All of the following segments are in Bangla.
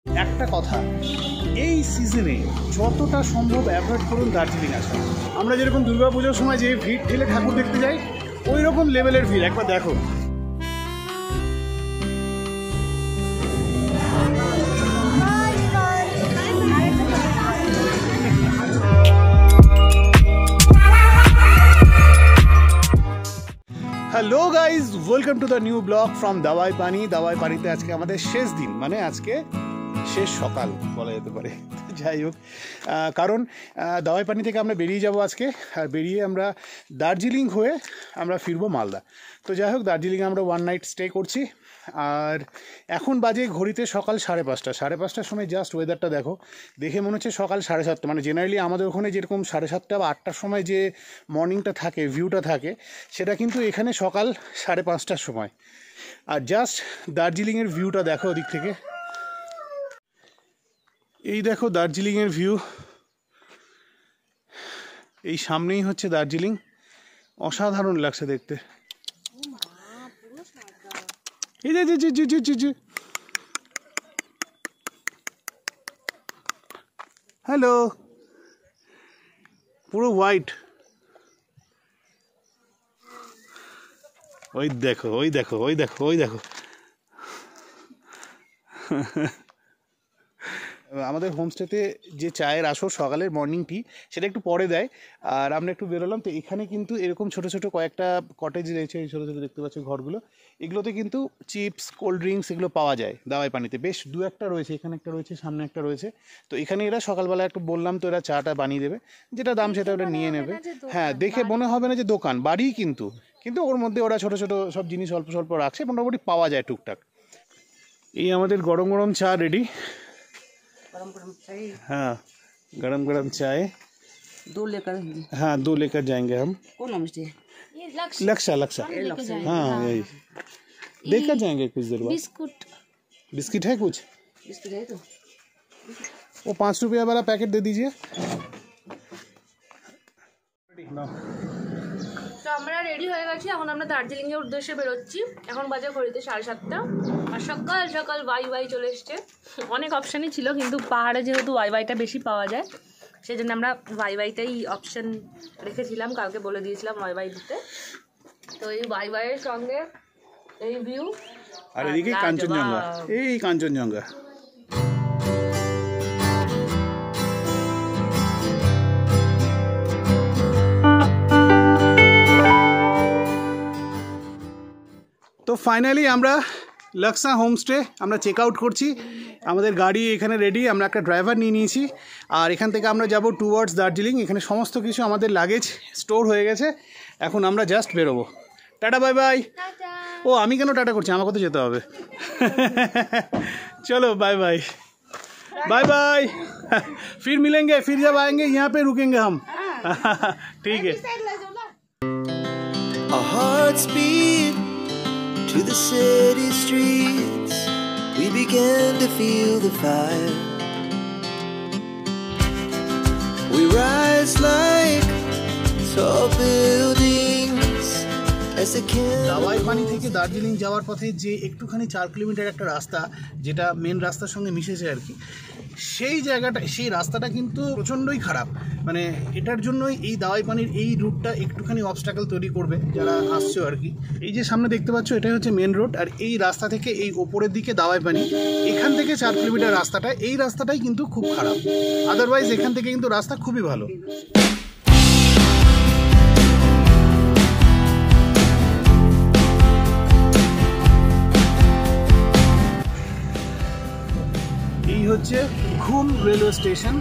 একটা কথা, এই সিজনে যতটা সম্ভব অ্যাভয়েড করুন দার্জিলিং আসা। আমরা যেরকম দুর্গাপুজোর সময় যে ভিড় ঠেলে ঠাকুর দেখতে যাই, ওই রকম লেভেলের ভিড় একবার দেখো। Hello guys, welcome to the new blog from Dawai Pani. দাওয়াই পানিতে আজকে আমাদের শেষ দিন, মানে আজকে শেষ সকাল বলা যেতে পারে। যাই হোক, কারণ দাওয়াই পানি থেকে আমরা বেরিয়ে যাব আজকে, আর বেরিয়ে আমরা দার্জিলিং হয়ে আমরা ফিরবো মালদা। তো যাই হোক, দার্জিলিংয়ে আমরা ওয়ান নাইট স্টে করছি। আর এখন বাজে ঘড়িতে সকাল 5:30। 5:30টার সময় জাস্ট ওয়েদারটা দেখো, দেখে মনে হচ্ছে সকাল 7:30। মানে জেনারেলি আমাদের ওখানে যেরকম 7:30 বা 8টার সময় যে মর্নিংটা থাকে, ভিউটা থাকে, সেটা কিন্তু এখানে সকাল 5:30টার সময়। আর জাস্ট দার্জিলিংয়ের ভিউটা দেখো ওদিক থেকে। এই দেখো দার্জিলিংয়ের ভিউ, এই সামনেই হচ্ছে দার্জিলিং। অসাধারণ লাগছে দেখতে। এই যে হ্যালো, পুরো হোয়াইট। ওই দেখো ওই দেখো ওই দেখো ওই দেখো। আমাদের হোমস্টেতে যে চায়ের আসর সকালের মর্নিং টি, সেটা একটু পরে দেয়। আর আমরা একটু বেরোলাম, তো এখানে কিন্তু এরকম ছোটো ছোটো কয়েকটা কটেজ রয়েছে, এই ছোটো ছোটো দেখতে পাচ্ছি ঘরগুলো। এগুলোতে কিন্তু চিপস, কোল্ড ড্রিঙ্কস এগুলো পাওয়া যায় দাওয়াই পানিতে। বেশ দু একটা রয়েছে, এখানে একটা রয়েছে, সামনে একটা রয়েছে। তো এখানে এরা সকালবেলা একটু বললাম, তো এরা চাটা বানিয়ে দেবে, যেটা দাম সেটা ওরা নিয়ে নেবে। হ্যাঁ, দেখে মনে হবে না যে দোকান, বাড়ি কিন্তু ওর মধ্যে ওরা ছোটো ছোটো সব জিনিস অল্প স্বল্প রাখছে, মোটামুটি পাওয়া যায় টুকটাক। এই আমাদের গরম গরম চা রেডি। हाँ, गरम गरम चाय 2 लेकर। हाँ, 2 लेकर जाएंगे हम। कौन होमस्टे? ये लक्ष्य हाँ, यही देकर जाएंगे कुछ देर बाद। बिस्किट है कुछ? बिस्किट है तो वो 5 रुपया वाला पैकेट दे दीजिए। তো আমরা রেডি হয়ে গেছি, এখন আমরা দার্জিলিংয়ের উদ্দেশ্যে বেরোচ্ছি। এখন বাজে ঘড়িতে 7:30, আর সকাল সকাল ওয়াই চলে এসছে। অনেক অপশানই ছিল, কিন্তু পাহাড়ে যেহেতু ওয়াইটা বেশি পাওয়া যায়, সেই জন্য আমরা ওয়াইটাই অপশান রেখেছিলাম। কালকে বলে দিয়েছিলাম ওয়াই দিতে। তো এই ওয়াইয়ের সঙ্গে এই ভিউ, আর এদিকে কাঞ্চনজঙ্ঘা, এই কাঞ্চনজঙ্ঘা। তো ফাইনালি আমরা লাক্সা হোমস্টে আমরা চেক আউট করছি। আমাদের গাড়ি এখানে রেডি, আমরা একটা ড্রাইভার নিয়ে নিয়েছি। আর এখান থেকে আমরা যাব টুয়ার্ডস দার্জিলিং। এখানে সমস্ত কিছু আমাদের লাগেজ স্টোর হয়ে গেছে, এখন আমরা জাস্ট বেরোবো। Tata, bye bye. ও, আমি কেন টাটা করছি, আমাকে তো যেতে হবে। চলো, বাই বাই बाय बाय। फिर मिलेंगे, फिर जब आएंगे यहाँ पे रुकेंगे हम। ठीक है। Our hearts beat to the city streets. We began to feel the fire. We rise like tall buildings as the candles. দাওয়াই পানি থেকে দার্জিলিং যাওয়ার পথে যে একটুখানি 4 কিলোমিটার একটা রাস্তা, যেটা মেন রাস্তার সঙ্গে মিশেছে আর কি, সেই জায়গাটা, সেই রাস্তাটা কিন্তু প্রচণ্ডই খারাপ। মানে এটার জন্যই এই দাওয়াই পানির এই রুটটা একটুখানি অবস্ট্যাকল তৈরি করবে যারা আসছে আর কি। এই যে সামনে দেখতে পাচ্ছ, এটাই হচ্ছে মেন রোড। আর এই রাস্তা থেকে এই ওপরের দিকে দাওয়াই পানি, এখান থেকে 4 কিলোমিটার রাস্তাটা, এই রাস্তাটাই কিন্তু খুব খারাপ। আদারওয়াইজ এখান থেকে কিন্তু রাস্তা খুবই ভালো। এই হচ্ছে ঘুম রেলওয়ে স্টেশন।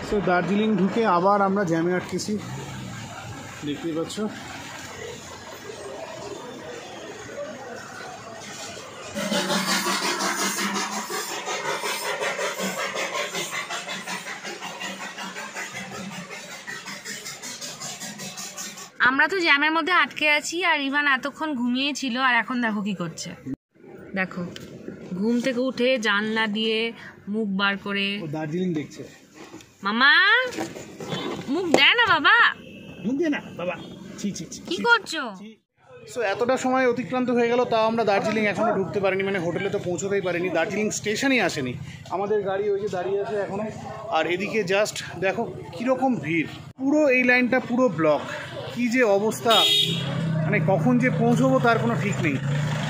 তো দার্জিলিং ঢুকে আবার আমরা জ্যামে আটকেছি, দেখতেই পাচ্ছ। আমরা তো জ্যামের মধ্যে আটকে আছি, আর ইভান এতক্ষণ ঘুমিয়েছিল, আর এখন দেখো কি করছে। দেখো ঘুম থেকে উঠে জানলা দিয়ে মুখ বার করে ও দার্জিলিং দেখছে। মামা মুখ দেয় না বাবা, মুখ দিয়ে না বাবা, ছি ছি ছি। কি করছো? সো এতটা সময় অতিক্রান্ত হয়ে গেল, তাও আমরা দার্জিলিং এখনও ঢুকতে পারিনি, মানে হোটেলে তো পৌঁছতেই পারিনি, দার্জিলিং স্টেশনই আসেনি। আমাদের গাড়ি ওই যে দাঁড়িয়ে আছে এখনও। আর এদিকে জাস্ট দেখো কীরকম ভিড়, পুরো এই লাইনটা পুরো ব্লক। কী যে অবস্থা, মানে কখন যে পৌঁছবো তার কোনো ঠিক নেই।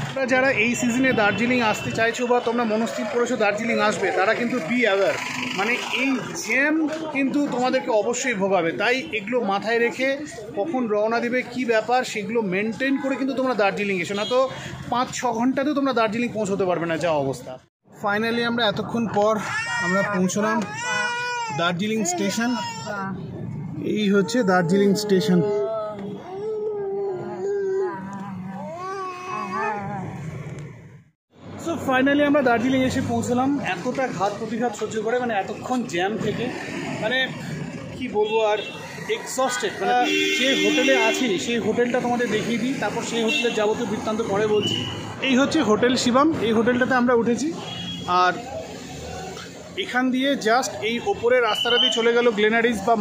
তোমরা যারা এই সিজনে দার্জিলিং আসতে চাইছো বা তোমরা মনস্থির করেছো দার্জিলিং আসবে, তারা কিন্তু বি অ্যাওয়ার, মানে এই জ্যাম কিন্তু তোমাদেরকে অবশ্যই ভোগাবে। তাই এগুলো মাথায় রেখে কখন রওনা দেবে, কি ব্যাপার, সেগুলো মেনটেন করে কিন্তু তোমরা দার্জিলিং এসো, না তো 5-6 ঘন্টাতেও তোমরা দার্জিলিং পৌঁছতে পারবে না, যা অবস্থা। ফাইনালি আমরা এতক্ষণ পর আমরা পৌঁছলাম দার্জিলিং স্টেশন। এই হচ্ছে দার্জিলিং স্টেশন। সো ফাইনালি আমরা দার্জিলিং এসে পৌঁছলাম, এতটা ঘাত প্রতিঘাত সহ্য করে, মানে এতক্ষণ জ্যাম থেকে, মানে কি বলবো আর, এক্সস্টেড। মানে যে হোটেলে আছি সেই হোটেলটা তোমাদের দেখিয়ে দিই, তারপর সেই হোটেলের যাবতীয় বৃত্তান্ত পরে বলছি। এই হচ্ছে হোটেল শিবম, এই হোটেলটাতে আমরা উঠেছি। আর এখান দিয়ে জাস্ট এই ওপরের রাস্তাটা দিয়ে চলে গেল গ্লেনারিস বা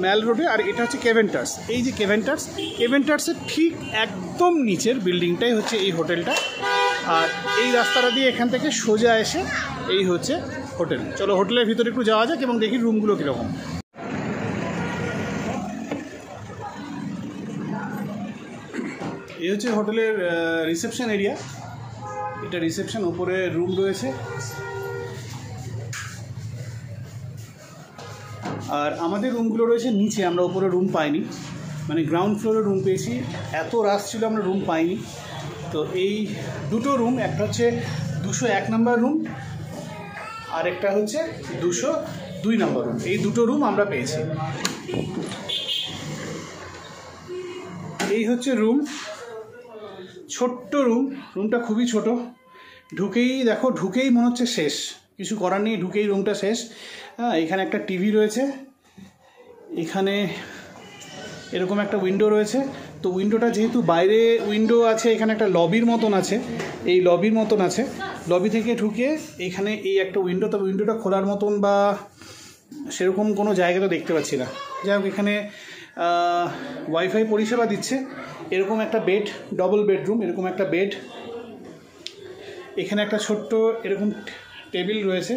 ম্যাল রোডে। আর এটা হচ্ছে কেভেন্টার্স। এই যে কেভেন্টার্সের ঠিক একদম নিচের বিল্ডিংটাই হচ্ছে এই হোটেলটা। আর এই রাস্তাটা দিয়ে এখান থেকে সোজা এসে এই হচ্ছে হোটেল। চলো হোটেলের ভিতরে একটু যাওয়া যাক এবং দেখি রুমগুলো কীরকম। এই হচ্ছে হোটেলের রিসেপশন এরিয়া, এটা রিসেপশন, ওপরে রুম রয়েছে। আর আমাদের রুমগুলো রয়েছে নিচে, আমরা উপরে রুম পাইনি, মানে গ্রাউন্ড ফ্লোরে রুম পেয়েছি। এত রাশ ছিল আমরা রুম পাইনি। তো এই দুটো রুম, একটা হচ্ছে 201 নম্বর রুম আর একটা হচ্ছে 202 নম্বর রুম, এই দুটো রুম আমরা পেয়েছি। এই হচ্ছে রুম, ছোট্ট রুমটা খুবই ছোট। ঢুকেই মনে হচ্ছে শেষ, কিছু করার নেই, ঢুকেই রুমটা শেষ। হ্যাঁ, এখানে একটা টিভি রয়েছে, এখানে এরকম একটা উইন্ডো রয়েছে। তো উইন্ডোটা যেহেতু বাইরে উইন্ডো আছে, এখানে একটা লবির মতন আছে, এই লবির মতন আছে। লবি থেকে ঢুকে এখানে এই একটা উইন্ডো, তবে উইন্ডোটা খোলার মতন বা সেরকম কোনো জায়গা তো দেখতে পাচ্ছি না। যাই হোক, এখানে ওয়াইফাই পরিষেবা দিচ্ছে। এরকম একটা বেড, ডবল বেডরুম, এরকম একটা বেড। এখানে একটা ছোট্ট এরকম টেবিল রয়েছে,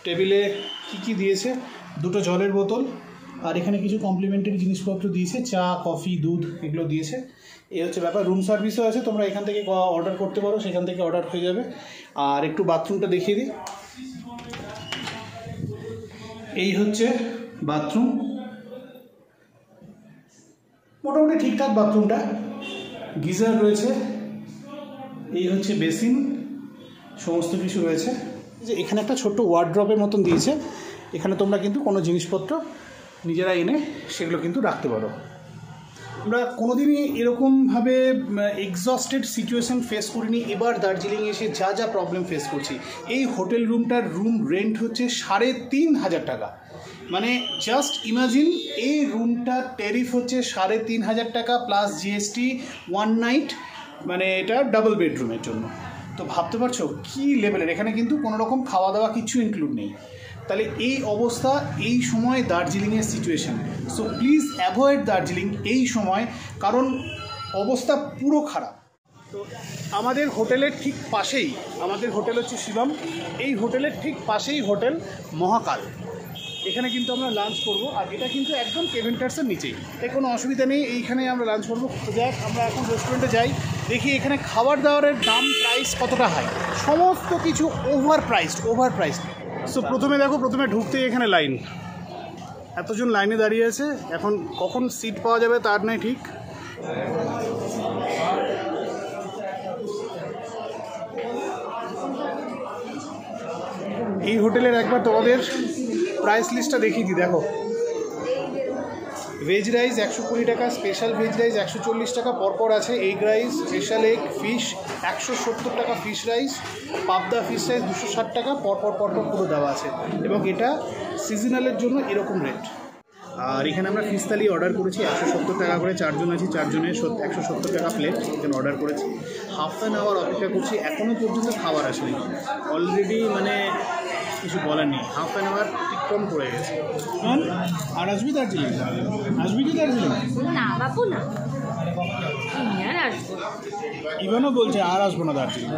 টেবিলে কি দিয়েছে, দুটো জলের বোতল, আর এখানে কিছু কমপ্লিমেন্টারি জিনিসপত্র দিয়েছে, চা, কফি, দুধ, এগুলো দিয়েছে। এই হচ্ছে ব্যাপার। রুম সার্ভিসও আছে, তোমরা এখান থেকে অর্ডার করতে পারো, সেখান থেকে অর্ডার হয়ে যাবে। আর একটু বাথরুমটা দেখিয়ে দিই। এই হচ্ছে বাথরুম, মোটামুটি ঠিকঠাক বাথরুমটা, গিজার রয়েছে। এই হচ্ছে বেসিন, সমস্ত কিছু রয়েছে। যে এখানে একটা ছোট্ট ওয়ার্ড্রপের মতন দিয়েছে, এখানে তোমরা কিন্তু কোনো জিনিসপত্র নিজেরা এনে সেগুলো কিন্তু রাখতে পারো। আমরা কোনোদিনই এরকমভাবে এক্সস্টেড সিচুয়েশান ফেস করিনি। এবার দার্জিলিং এসে যা প্রবলেম ফেস করছি। এই হোটেল রুমটার রুম রেন্ট হচ্ছে 3500 টাকা। মানে জাস্ট ইমাজিন, এই রুমটার ট্যারিফ হচ্ছে 3500 টাকা প্লাস জিএসটি, 1 নাইট, মানে এটা ডাবল বেডরুমের জন্য। তো ভাবতে পারছো কী লেভেলের। এখানে কিন্তু কোনো রকম খাওয়া দাওয়া কিছু ইনক্লুড নেই। তাহলে এই অবস্থা, এই সময় দার্জিলিংয়ের situation. So please avoid Darjeeling এই সময়, কারণ অবস্থা পুরো খারাপ। তো আমাদের হোটেলের ঠিক পাশেই, আমাদের হোটেল হচ্ছে শিবম, এই হোটেলের ঠিক পাশেই হোটেল মহাকাল। এখানে কিন্তু আমরা লাঞ্চ করব। আর এটা কিন্তু একদম কেভেন্টার্সের নিচেই, তাই কোনো অসুবিধা নেই, এইখানেই আমরা লাঞ্চ করবো। তো যাক, আমরা এখন রেস্টুরেন্টে যাই, দেখি এখানে খাবার দাবারের দাম, প্রাইস কতটা হাই। সমস্ত কিছু ওভার প্রাইসড। সো প্রথমে ঢুকতেই এখানে লাইন, এতজন লাইনে দাঁড়িয়ে আছে। এখন কখন সিট পাওয়া যাবে তার নেই ঠিক। এই হোটেলের একবার তোমাদের প্রাইস লিস্টটা দেখিয়ে দিই। দেখো, ভেজ রাইস 120 টাকা, স্পেশাল ভেজ রাইস 140 টাকা পরপর আছে, egg rice, special egg, fish 170 টাকা, ফিশ রাইস, পাবদা ফিশ রাইস 260 টাকা, পরপর পুরো দেওয়া আছে। এবং এটা সিজনালের জন্য এরকম রেট। আর এখানে আমরা ফিশ থালি অর্ডার করেছি 170 টাকা করে, 4 জন আছি, 4 জনের 170 টাকা প্লেট এখানে অর্ডার করেছি। হাফ অ্যান আওয়ার অপেক্ষা করছি, এখনও পর্যন্ত খাবার আসেনি। অলরেডি মানে কিছু বলার নেই, হাফ অ্যান আওয়ার অতিক্রম করে গেছে। আর আসবি দার্জিলিং? আসবি কি দার্জিলিং? না বাবু না, আর আসবো। ইভানও বলছে আর আসবো না দার্জিলিং।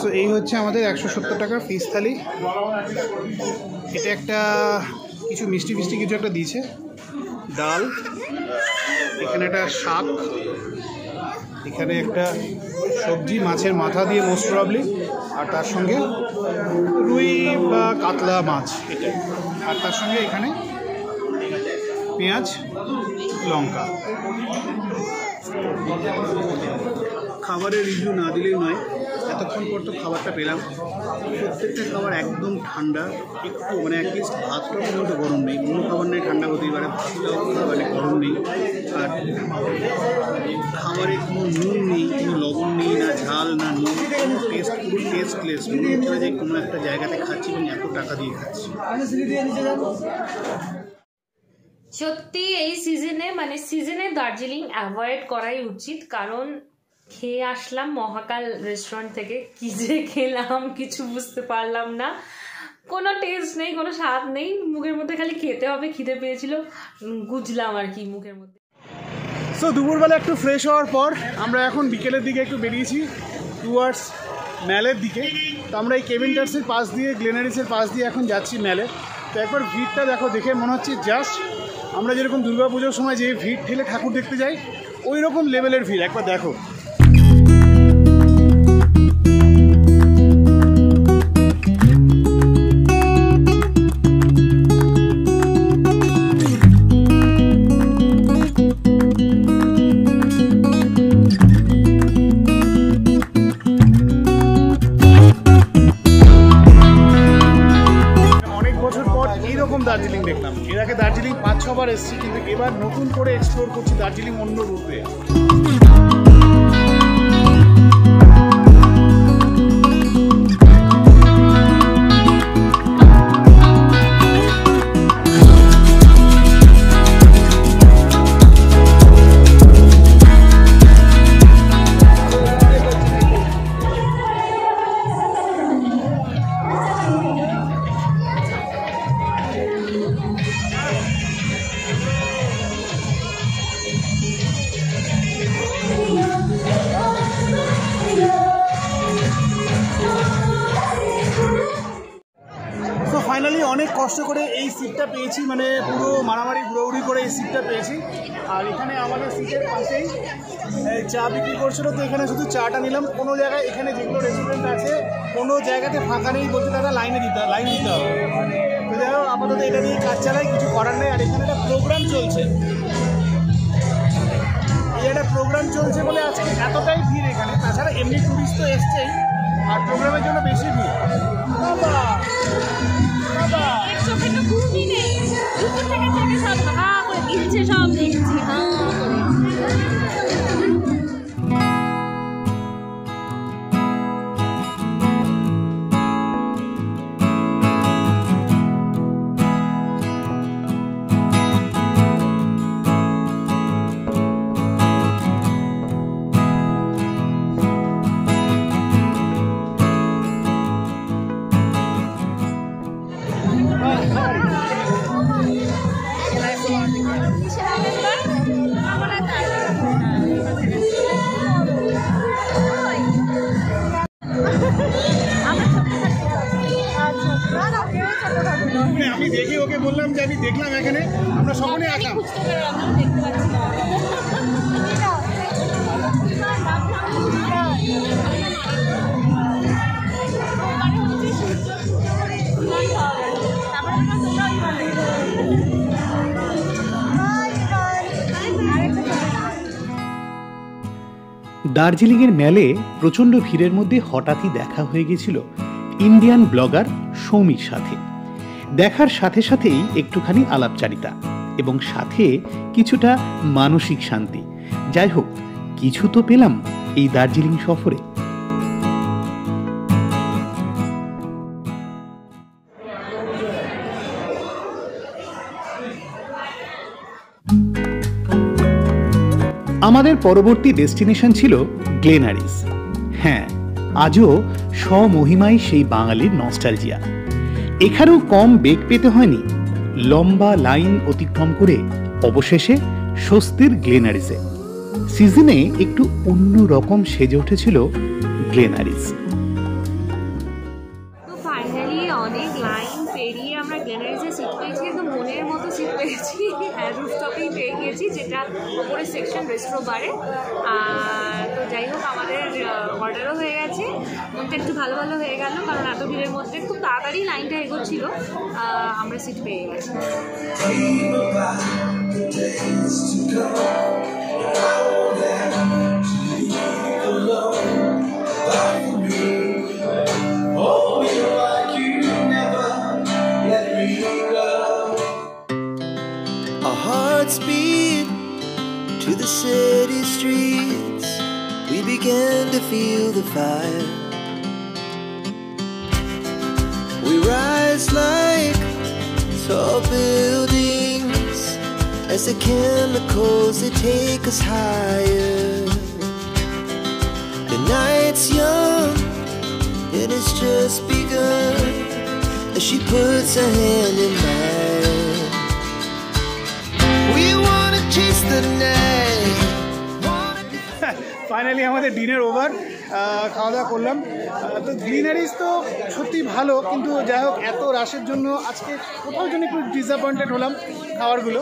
সো এই হচ্ছে আমাদের 170 টাকার ফিস থালি। এটা একটা কিছু মিষ্টি ফিষ্টি কিছু একটা দিয়েছে, ডাল, এখানে একটা শাক, এখানে একটা সবজি মাছের মাথা দিয়ে মোস্ট প্রবলি, আর তার সঙ্গে রুই বা কাতলা মাছ এটা, আর তার সঙ্গে এখানে পেঁয়াজ লঙ্কা। খাবারের রিভিউ না দিলেই নয়, এতক্ষণ পর তো খাবারটা পেলাম। প্রত্যেকটা খাবার একদম ঠান্ডা, একটু মানে অ্যাটলিস্ট ভাতটাও পর্যন্ত গরম নেই। অন্য খাবার নেই ঠান্ডা হতেই পারে, ভাতটাও মানে গরম নেই। আর খাবারে কোনো নুন নেই, কোনো লবণ নেই, না ঝাল না নুন, কোনো টেস্ট, পুরো টেস্টলেস। মনে হচ্ছে যে কোনো একটা জায়গাতে খাচ্ছি এবং এত টাকা দিয়ে খাচ্ছি। সত্যি এই সিজনে মানে সিজনে দার্জিলিং অ্যাভয়েড করাই উচিত, কারণ খেয়ে আসলাম মহাকাল রেস্টুরেন্ট থেকে, কি যে খেলাম কিছু বুঝতে পারলাম না, কোনো টেস্ট নেই, কোনো স্বাদ নেই, মুখের মধ্যে খালি খেতে হবে, খিদে পেয়েছিল, গুজলাম আর কি মুখের মধ্যে। সো দুপুরবেলা একটু ফ্রেশ হওয়ার পর আমরা এখন বিকেলের দিকে একটু বেরিয়েছি টুয়ার্ডস ম্যালের দিকে। তো আমরা এই কেভিনটার্সের পাশ দিয়ে, গ্লেনারিসের পাশ দিয়ে এখন যাচ্ছি ম্যালে। তো একবার ভিড়টা দেখো, দেখে মনে হচ্ছে জাস্ট আমরা যেরকম দুর্গাপুজোর সময় যে ভিড় ঠেলে ঠাকুর দেখতে যাই, ওই রকম লেভেলের ভিড়। একবার দেখো। দার্জিলিং দেখলাম, এর আগে দার্জিলিং 5-6 বার এসেছি, কিন্তু এবার নতুন করে এক্সপ্লোর করছি দার্জিলিং অন্য রূপে। ফাইনালি অনেক কষ্ট করে এই সিটটা পেয়েছি, মানে পুরো মারামারি ঘুরোঘুরি করে এই সিটটা পেয়েছি। আর এখানে আমাদের সিটের পাশেই চা বিক্রি করছিল, তো এখানে শুধু চাটা নিলাম। কোনো জায়গায় এখানে যেগুলো রেস্টুরেন্ট আছে কোনো জায়গাতে ফাঁকা নেই, বলতে দাদা লাইন দিতে হবে। তো যাই হোক, আপাতত এটা নিয়ে কাজ চালাই, কিছু করার নেই। আর এখানে একটা প্রোগ্রাম চলছে, এই একটা প্রোগ্রাম চলছে বলে আজকে এতটাই ভিড় এখানে। তাছাড়া এমনি টুরিস্ট তো এসছেই, আর প্রোগ্রামের জন্য বেশি ভিড়। সব দেখছি আমি দেখে ওকে বললাম যে আমি দেখলাম এখানে আমরা সকলে আসলাম। দার্জিলিংয়ের মেলে প্রচণ্ড ভিড়ের মধ্যে হঠাৎই দেখা হয়ে গেছিল ইন্ডিয়ান ব্লগার সৌমির সাথে। দেখার সাথে সাথেই একটুখানি আলাপচারিতা এবং সাথে কিছুটা মানসিক শান্তি। যাই হোক, কিছু তো পেলাম এই দার্জিলিং সফরে। আমাদের পরবর্তী ডেস্টিনেশন ছিল গ্লেনারিস। হ্যাঁ, আজও স্বমহিমায় সেই বাঙালির নস্টালজিয়া। এখানেও কম বেগ পেতে হয়নি, লম্বা লাইন অতিক্রম করে অবশেষে স্বস্তির গ্লেনারিসে। সিজনে একটু অন্য রকম সেজে উঠেছিল গ্লেনারিস। তো ফাইনালি অনেক লাইন পেরিয়ে আমরা গ্লেনারিসে সিট পেয়েছি, একদম মনের মতো সিট পেয়েছি। রুফটপেই পেয়ে গিয়েছি, যেটা ওপরের সেকশন রেস্ট্রো বারে। তো যাই হোক, আমাদের অর্ডারও হয়ে গেছে, মনটা একটু ভালো ভালো হয়ে গেল, কারণ এত ভিড়ের মধ্যে খুব তাড়াতাড়ি লাইনটা এগোচ্ছিল। আমরা সিট পেয়ে গেছি। Our hearts beat to the city streets. We began to feel the fire. We rise like tall buildings as the chemicals they take us higher. The night's young and it's just begun as she puts her hand in mine. We wanna chase the night. Finally আমাদের ডিনার ওভার, খাওয়া দাওয়া করলাম। তো গ্লিনারিস তো সত্যি ভালো, কিন্তু যাই হোক এত রাশের জন্য আজকে কোথাও জন্য একটু ডিসঅ্যাপয়েন্টেড হলাম। খাবারগুলো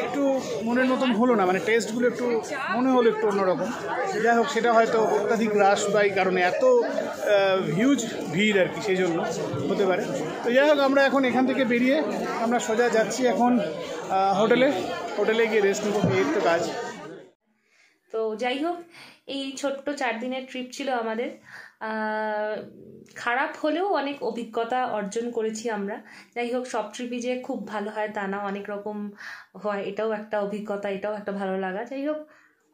একটু মনের মতন হলো না, মানে টেস্টগুলো একটু মনে হলো একটু অন্যরকম। যাই হোক, সেটা হয়তো অত্যাধিক রাশ বা এই কারণে এত হিউজ ভিড় আর কি, সেই জন্য হতে পারে। তো যাই হোক, আমরা এখন এখান থেকে বেরিয়ে আমরা সোজা যাচ্ছি এখন হোটেলে গিয়ে রেস্ট নেবো, এই তো কাজ। তো যাই হোক, এই ছোট্ট 4 দিনের ট্রিপ ছিল আমাদের। খারাপ হলেও অনেক অভিজ্ঞতা অর্জন করেছি আমরা। যাই হোক, সব ট্রিপই যে খুব ভালো হয় তা না, অনেক রকম হয়, এটাও একটা অভিজ্ঞতা, এটাও একটা ভালো লাগা। যাই হোক,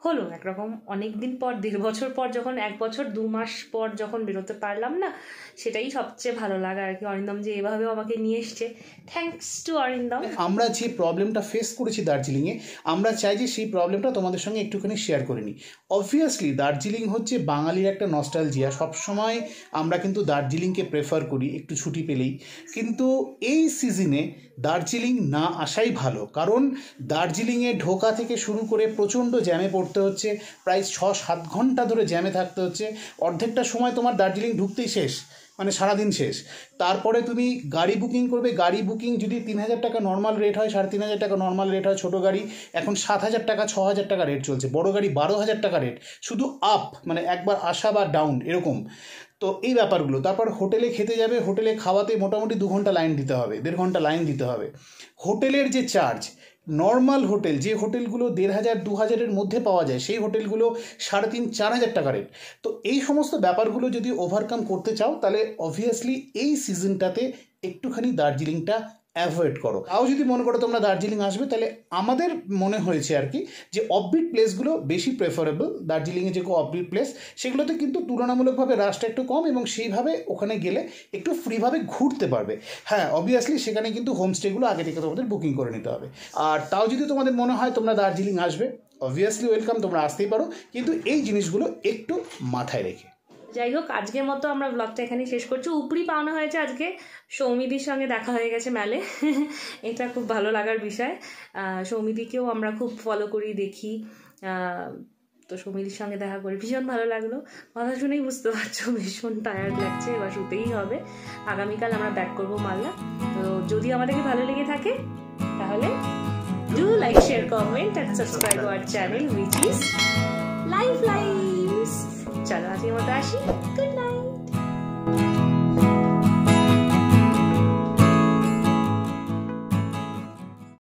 হলো একরকম অনেক দিন পর, 1.5 বছর পর, যখন 1 বছর 2 মাস পর যখন বেরোতে পারলাম না, সেটাই সবচেয়ে ভালো লাগা আর কি। অরিন্দম যে এভাবেও আমাকে নিয়ে এসছে, থ্যাঙ্কস টু অরিন্দম। আমরা যে প্রবলেমটা ফেস করেছি দার্জিলিংয়ে, আমরা চাই যে সেই প্রবলেমটা তোমাদের সঙ্গে একটুখানি শেয়ার করে নিই। অবভিয়াসলি দার্জিলিং হচ্ছে বাঙালির একটা নস্টালজিয়া, সবসময় আমরা কিন্তু দার্জিলিংকে প্রেফার করি একটু ছুটি পেলেই। কিন্তু এই সিজনে দার্জিলিং না আসাই ভালো, কারণ দার্জিলিংয়ে ঢোকা থেকে শুরু করে প্রচণ্ড জ্যামে পড়তে হচ্ছে, প্রায় 6-7 ঘন্টা ধরে জ্যামে থাকতে হচ্ছে। অর্ধেকটা সময় তোমার দার্জিলিং ঢুকতেই শেষ, মানে সারাদিন শেষ। তারপরে তুমি গাড়ি বুকিং করবে, গাড়ি বুকিং যদি 3000 টাকা নর্মাল রেট হয়, 3500 টাকা নর্মাল রেট হয় ছোটো গাড়ি, এখন 7000 টাকা 6000 টাকা রেট চলছে। বড় গাড়ি 12000 টাকা রেট, শুধু আপ, মানে একবার আসা বা ডাউন এরকম। তো এই ব্যাপারগুলো। তারপর হোটেলে খেতে যাবে, হোটেলে খাওয়াতে মোটামুটি 2 ঘন্টা লাইন দিতে হবে, 1.5 ঘন্টা লাইন দিতে হবে। হোটেলের যে চার্জ, নর্মাল হোটেল যে হোটেলগুলো 1500-2000-এর মধ্যে পাওয়া যায়, সেই হোটেলগুলো 3500-4000 টাকা রেট। তো এই সমস্ত ব্যাপারগুলো যদি ওভারকাম করতে চাও, তাহলে অবভিয়াসলি এই সিজনটাতে একটুখানি দার্জিলিংটা অ্যাভয়েড করো। তাও যদি মনে করো তোমরা দার্জিলিং আসবে, তাহলে আমাদের মনে হয়েছে আর কি যে অফবিট প্লেসগুলো বেশি প্রেফারেবল। দার্জিলিংয়ে যে অফবিট প্লেস, সেগুলোতে কিন্তু তুলনামূলকভাবে রাশটা একটু কম, এবং সেইভাবে ওখানে গেলে একটু ফ্রিভাবে ঘুরতে পারবে। হ্যাঁ, অবভিয়াসলি সেখানে কিন্তু হোমস্টেগুলো আগে থেকে তোমাদের বুকিং করে নিতে হবে। আর তাও যদি তোমাদের মনে হয় তোমরা দার্জিলিং আসবে, অবভিয়াসলি ওয়েলকাম, তোমরা আসতেই পারো, কিন্তু এই জিনিসগুলো একটু মাথায় রেখে। যাই হোক, আজকের মতো আমরা ব্লগটা এখানেই শেষ করছি। উপরি পাওনা হয়েছে আজকে, সৌমিদির সঙ্গে দেখা হয়ে গেছে মেলে, এটা খুব ভালো লাগার বিষয়। সৌমিদিকেও আমরা খুব ফলো করি, দেখি, তো সৌমিদির সঙ্গে দেখা করে ভীষণ ভালো লাগলো। কথা শুনেই বুঝতে পারছো ভীষণ টায়ার্ড লাগছে, এবার শুতেই হবে। আগামীকাল আমরা ব্যাক করবো মালদা। তো যদি আমাদেরকে ভালো লেগে থাকে, তাহলে do like, share, comment and subscribe our channel, which is life lifes. চলো আজকের মতো আসি, গুড নাইট।